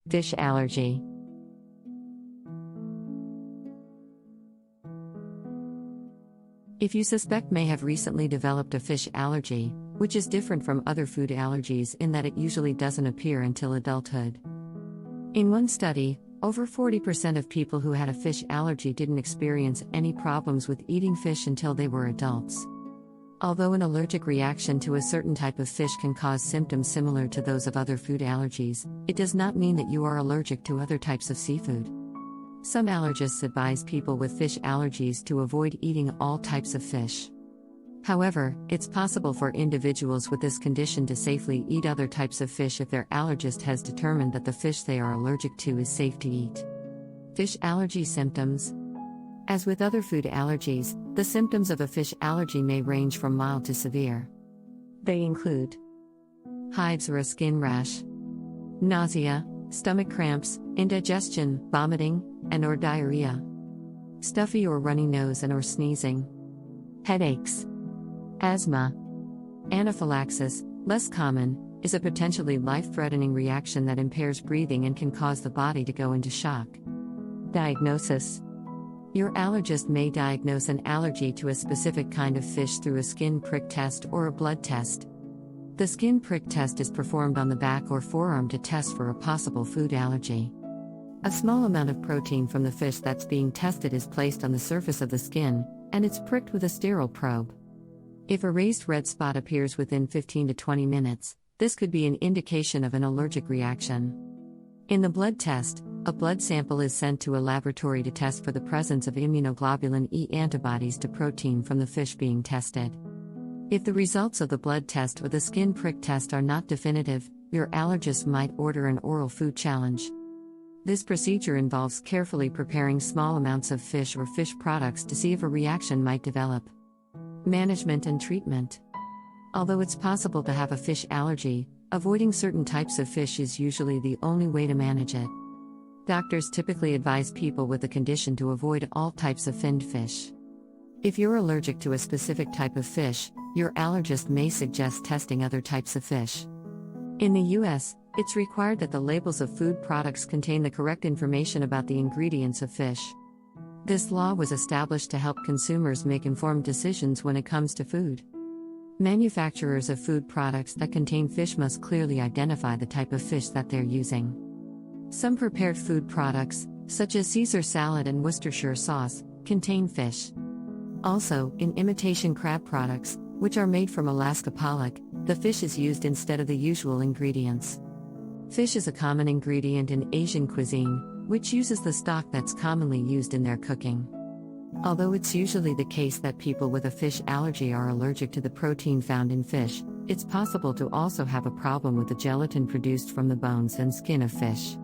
Fish allergy. If you suspect may have recently developed a fish allergy, which is different from other food allergies in that it usually doesn't appear until adulthood. In one study, over 40% of people who had a fish allergy didn't experience any problems with eating fish until they were adults. Although an allergic reaction to a certain type of fish can cause symptoms similar to those of other food allergies, it does not mean that you are allergic to other types of seafood. Some allergists advise people with fish allergies to avoid eating all types of fish. However, it's possible for individuals with this condition to safely eat other types of fish if their allergist has determined that the fish they are allergic to is safe to eat. Fish allergy symptoms. As with other food allergies, the symptoms of a fish allergy may range from mild to severe. They include hives or a skin rash, nausea, stomach cramps, indigestion, vomiting, and/or diarrhea, stuffy or runny nose and/or sneezing, headaches, asthma. Anaphylaxis, less common, is a potentially life-threatening reaction that impairs breathing and can cause the body to go into shock. Diagnosis. Your allergist may diagnose an allergy to a specific kind of fish through a skin prick test or a blood test. The skin prick test is performed on the back or forearm to test for a possible food allergy. A small amount of protein from the fish that's being tested is placed on the surface of the skin, and it's pricked with a sterile probe. If a raised red spot appears within 15 to 20 minutes, this could be an indication of an allergic reaction. In the blood test, a blood sample is sent to a laboratory to test for the presence of immunoglobulin E antibodies to protein from the fish being tested. If the results of the blood test or the skin prick test are not definitive, your allergist might order an oral food challenge. This procedure involves carefully preparing small amounts of fish or fish products to see if a reaction might develop. Management and treatment. Although it's possible to have a fish allergy, avoiding certain types of fish is usually the only way to manage it. Doctors typically advise people with the condition to avoid all types of finned fish. If you're allergic to a specific type of fish, your allergist may suggest testing other types of fish. In the US, it's required that the labels of food products contain the correct information about the ingredients of fish. This law was established to help consumers make informed decisions when it comes to food. Manufacturers of food products that contain fish must clearly identify the type of fish that they're using. Some prepared food products, such as Caesar salad and Worcestershire sauce, contain fish. Also, in imitation crab products, which are made from Alaska pollock, the fish is used instead of the usual ingredients. Fish is a common ingredient in Asian cuisine, which uses the stock that's commonly used in their cooking. Although it's usually the case that people with a fish allergy are allergic to the protein found in fish, it's possible to also have a problem with the gelatin produced from the bones and skin of fish.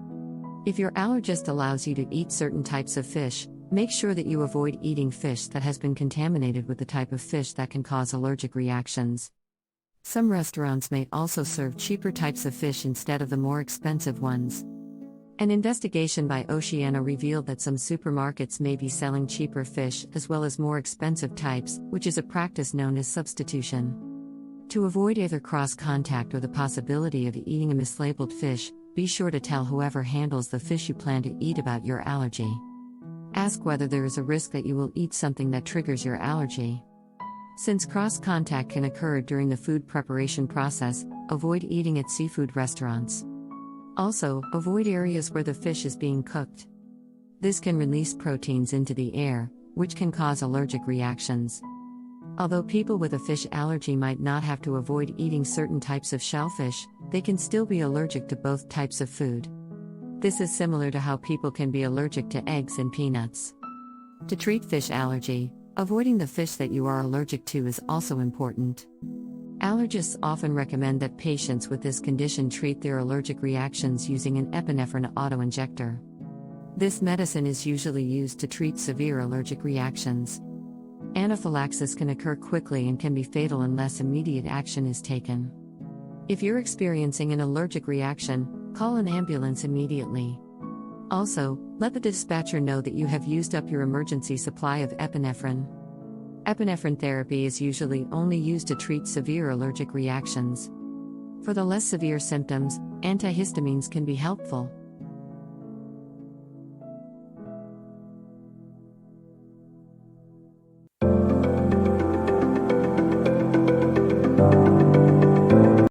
If your allergist allows you to eat certain types of fish, make sure that you avoid eating fish that has been contaminated with the type of fish that can cause allergic reactions. Some restaurants may also serve cheaper types of fish instead of the more expensive ones. An investigation by Oceana revealed that some supermarkets may be selling cheaper fish as well as more expensive types, which is a practice known as substitution. To avoid either cross-contact or the possibility of eating a mislabeled fish, be sure to tell whoever handles the fish you plan to eat about your allergy. Ask whether there is a risk that you will eat something that triggers your allergy. Since cross-contact can occur during the food preparation process, avoid eating at seafood restaurants. Also, avoid areas where the fish is being cooked. This can release proteins into the air, which can cause allergic reactions. Although people with a fish allergy might not have to avoid eating certain types of shellfish, they can still be allergic to both types of food. This is similar to how people can be allergic to eggs and peanuts. To treat fish allergy, avoiding the fish that you are allergic to is also important. Allergists often recommend that patients with this condition treat their allergic reactions using an epinephrine autoinjector. This medicine is usually used to treat severe allergic reactions. Anaphylaxis can occur quickly and can be fatal unless immediate action is taken. If you're experiencing an allergic reaction, call an ambulance immediately. Also, let the dispatcher know that you have used up your emergency supply of epinephrine. Epinephrine therapy is usually only used to treat severe allergic reactions. For the less severe symptoms, antihistamines can be helpful.